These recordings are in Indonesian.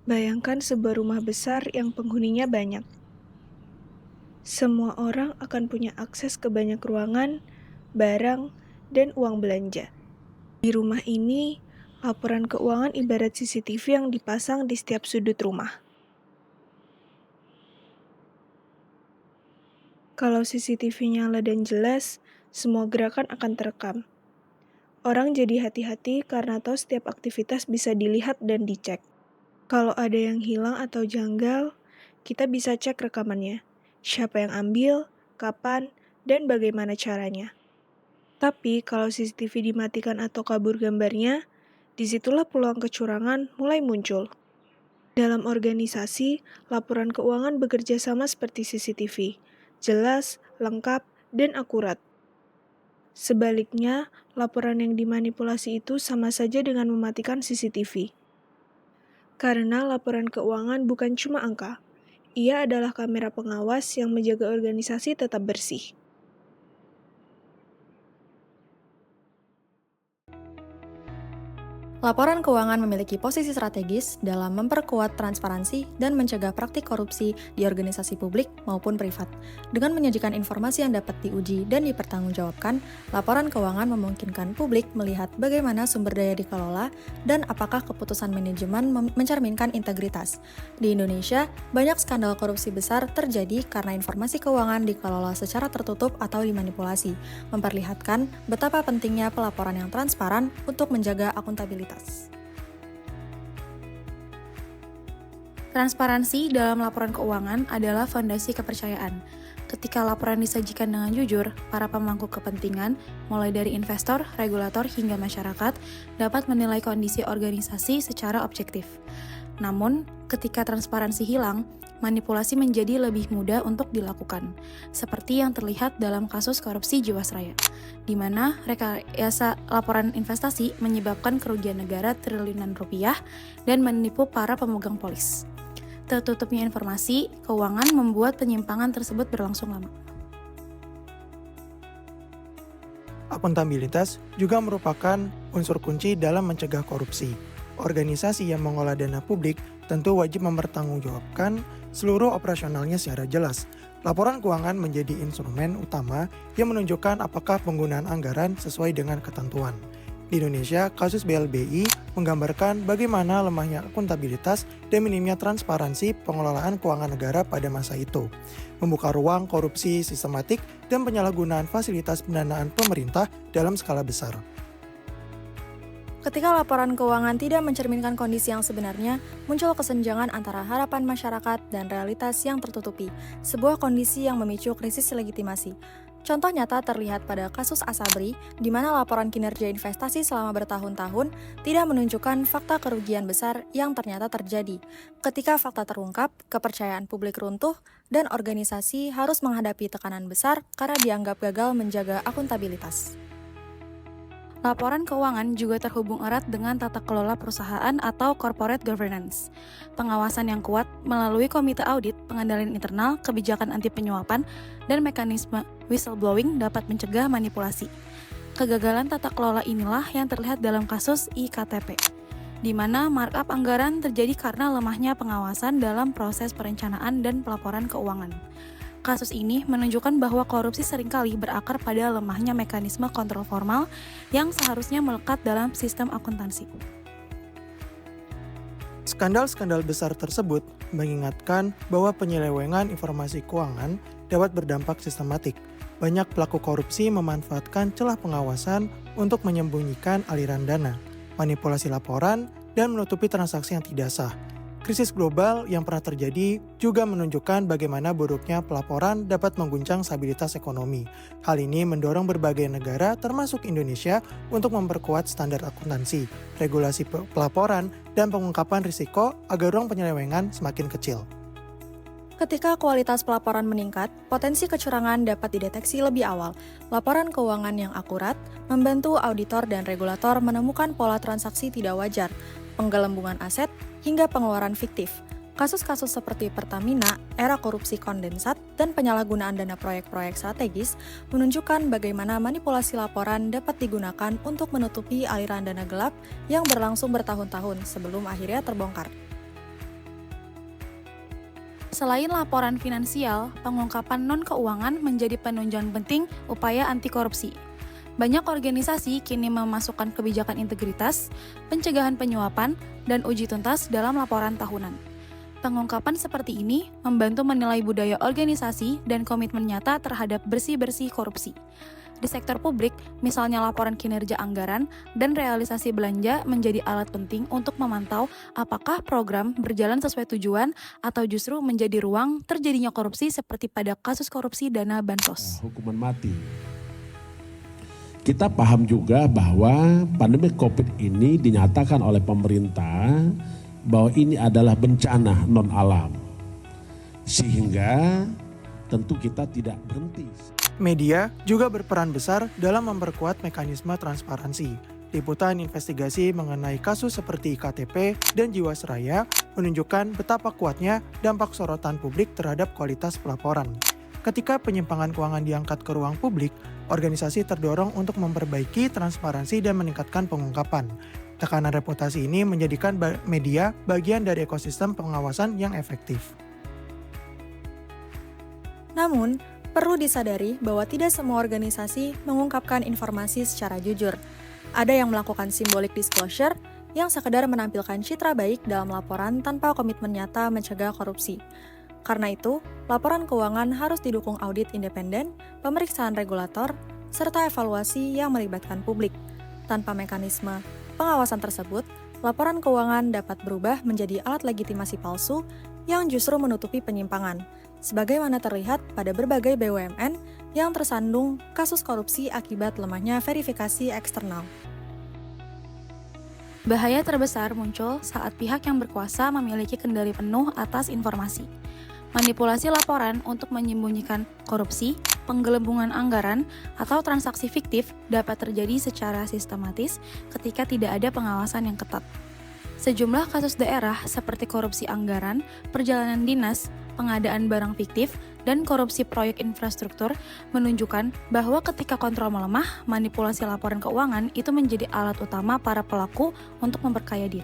Bayangkan sebuah rumah besar yang penghuninya banyak. Semua orang akan punya akses ke banyak ruangan, barang, dan uang belanja. Di rumah ini, laporan keuangan ibarat CCTV yang dipasang di setiap sudut rumah. Kalau CCTV nyala dan jelas, semua gerakan akan terekam. Orang jadi hati-hati karena tahu setiap aktivitas bisa dilihat dan dicek. Kalau ada yang hilang atau janggal, kita bisa cek rekamannya. Siapa yang ambil, kapan, dan bagaimana caranya. Tapi kalau CCTV dimatikan atau kabur gambarnya, disitulah peluang kecurangan mulai muncul. Dalam organisasi, laporan keuangan bekerja sama seperti CCTV. Jelas, lengkap, dan akurat. Sebaliknya, laporan yang dimanipulasi itu sama saja dengan mematikan CCTV. Karena laporan keuangan bukan cuma angka, ia adalah kamera pengawas yang menjaga organisasi tetap bersih. Laporan keuangan memiliki posisi strategis dalam memperkuat transparansi dan mencegah praktik korupsi di organisasi publik maupun privat. Dengan menyajikan informasi yang dapat diuji dan dipertanggungjawabkan, laporan keuangan memungkinkan publik melihat bagaimana sumber daya dikelola dan apakah keputusan manajemen mencerminkan integritas. Di Indonesia, banyak skandal korupsi besar terjadi karena informasi keuangan dikelola secara tertutup atau dimanipulasi, memperlihatkan betapa pentingnya pelaporan yang transparan untuk menjaga akuntabilitas. Transparansi dalam laporan keuangan adalah fondasi kepercayaan. Ketika laporan disajikan dengan jujur, para pemangku kepentingan, mulai dari investor, regulator, hingga masyarakat, dapat menilai kondisi organisasi secara objektif. Namun, ketika transparansi hilang, manipulasi menjadi lebih mudah untuk dilakukan, seperti yang terlihat dalam kasus korupsi Jiwasraya, di mana rekayasa laporan investasi menyebabkan kerugian negara triliunan rupiah dan menipu para pemegang polis. Tertutupnya informasi keuangan membuat penyimpangan tersebut berlangsung lama. Akuntabilitas juga merupakan unsur kunci dalam mencegah korupsi. Organisasi yang mengolah dana publik tentu wajib mempertanggungjawabkan seluruh operasionalnya secara jelas. Laporan keuangan menjadi instrumen utama yang menunjukkan apakah penggunaan anggaran sesuai dengan ketentuan. Di Indonesia, kasus BLBI menggambarkan bagaimana lemahnya akuntabilitas dan minimnya transparansi pengelolaan keuangan negara pada masa itu, membuka ruang korupsi sistematik dan penyalahgunaan fasilitas pendanaan pemerintah dalam skala besar. Ketika laporan keuangan tidak mencerminkan kondisi yang sebenarnya, muncul kesenjangan antara harapan masyarakat dan realitas yang tertutupi, sebuah kondisi yang memicu krisis legitimasi. Contoh nyata terlihat pada kasus Asabri, di mana laporan kinerja investasi selama bertahun-tahun tidak menunjukkan fakta kerugian besar yang ternyata terjadi. Ketika fakta terungkap, kepercayaan publik runtuh, dan organisasi harus menghadapi tekanan besar karena dianggap gagal menjaga akuntabilitas. Laporan keuangan juga terhubung erat dengan tata kelola perusahaan atau corporate governance. Pengawasan yang kuat melalui komite audit, pengendalian internal, kebijakan anti penyuapan, dan mekanisme whistleblowing dapat mencegah manipulasi. Kegagalan tata kelola inilah yang terlihat dalam kasus IKTP, di mana markup anggaran terjadi karena lemahnya pengawasan dalam proses perencanaan dan pelaporan keuangan. Kasus ini menunjukkan bahwa korupsi seringkali berakar pada lemahnya mekanisme kontrol formal yang seharusnya melekat dalam sistem akuntansi. Skandal-skandal besar tersebut mengingatkan bahwa penyelewengan informasi keuangan dapat berdampak sistematik. Banyak pelaku korupsi memanfaatkan celah pengawasan untuk menyembunyikan aliran dana, manipulasi laporan, dan menutupi transaksi yang tidak sah. Krisis global yang pernah terjadi juga menunjukkan bagaimana buruknya pelaporan dapat mengguncang stabilitas ekonomi. Hal ini mendorong berbagai negara termasuk Indonesia untuk memperkuat standar akuntansi, regulasi pelaporan, dan pengungkapan risiko agar ruang penyelewengan semakin kecil. Ketika kualitas pelaporan meningkat, potensi kecurangan dapat dideteksi lebih awal. Laporan keuangan yang akurat membantu auditor dan regulator menemukan pola transaksi tidak wajar, penggelembungan aset, hingga pengeluaran fiktif. Kasus-kasus seperti Pertamina, era korupsi kondensat, dan penyalahgunaan dana proyek-proyek strategis menunjukkan bagaimana manipulasi laporan dapat digunakan untuk menutupi aliran dana gelap yang berlangsung bertahun-tahun sebelum akhirnya terbongkar. Selain laporan finansial, pengungkapan non-keuangan menjadi penunjang penting upaya anti korupsi. Banyak organisasi kini memasukkan kebijakan integritas, pencegahan penyuapan, dan uji tuntas dalam laporan tahunan. Pengungkapan seperti ini membantu menilai budaya organisasi dan komitmen nyata terhadap bersih-bersih korupsi. Di sektor publik, misalnya laporan kinerja anggaran dan realisasi belanja menjadi alat penting untuk memantau apakah program berjalan sesuai tujuan atau justru menjadi ruang terjadinya korupsi seperti pada kasus korupsi dana bansos. Hukuman mati. Kita paham juga bahwa pandemi COVID ini dinyatakan oleh pemerintah bahwa ini adalah bencana non-alam. Sehingga tentu kita tidak berhenti. Media juga berperan besar dalam memperkuat mekanisme transparansi. Liputan investigasi mengenai kasus seperti IKTP dan Jiwasraya menunjukkan betapa kuatnya dampak sorotan publik terhadap kualitas pelaporan. Ketika penyimpangan keuangan diangkat ke ruang publik, organisasi terdorong untuk memperbaiki transparansi dan meningkatkan pengungkapan. Tekanan reputasi ini menjadikan media bagian dari ekosistem pengawasan yang efektif. Namun, perlu disadari bahwa tidak semua organisasi mengungkapkan informasi secara jujur. Ada yang melakukan symbolic disclosure yang sekedar menampilkan citra baik dalam laporan tanpa komitmen nyata mencegah korupsi. Karena itu, laporan keuangan harus didukung audit independen, pemeriksaan regulator, serta evaluasi yang melibatkan publik. Tanpa mekanisme pengawasan tersebut, laporan keuangan dapat berubah menjadi alat legitimasi palsu yang justru menutupi penyimpangan, sebagaimana terlihat pada berbagai BUMN yang tersandung kasus korupsi akibat lemahnya verifikasi eksternal. Bahaya terbesar muncul saat pihak yang berkuasa memiliki kendali penuh atas informasi. Manipulasi laporan untuk menyembunyikan korupsi, penggelembungan anggaran, atau transaksi fiktif dapat terjadi secara sistematis ketika tidak ada pengawasan yang ketat. Sejumlah kasus daerah seperti korupsi anggaran, perjalanan dinas, pengadaan barang fiktif, dan korupsi proyek infrastruktur menunjukkan bahwa ketika kontrol melemah, manipulasi laporan keuangan itu menjadi alat utama para pelaku untuk memperkaya diri.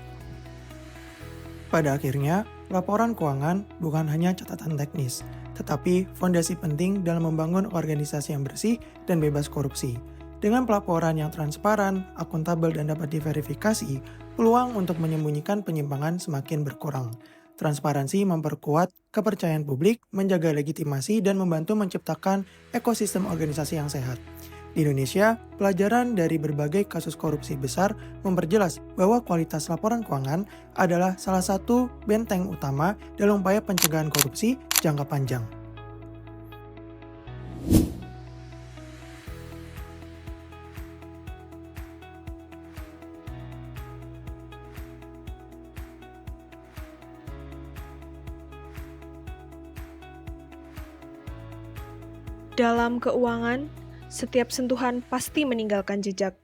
Pada akhirnya, laporan keuangan bukan hanya catatan teknis, tetapi fondasi penting dalam membangun organisasi yang bersih dan bebas korupsi. Dengan pelaporan yang transparan, akuntabel, dan dapat diverifikasi, peluang untuk menyembunyikan penyimpangan semakin berkurang. Transparansi memperkuat kepercayaan publik, menjaga legitimasi, dan membantu menciptakan ekosistem organisasi yang sehat. Di Indonesia, pelajaran dari berbagai kasus korupsi besar memperjelas bahwa kualitas laporan keuangan adalah salah satu benteng utama dalam upaya pencegahan korupsi jangka panjang. Dalam keuangan, setiap sentuhan pasti meninggalkan jejak.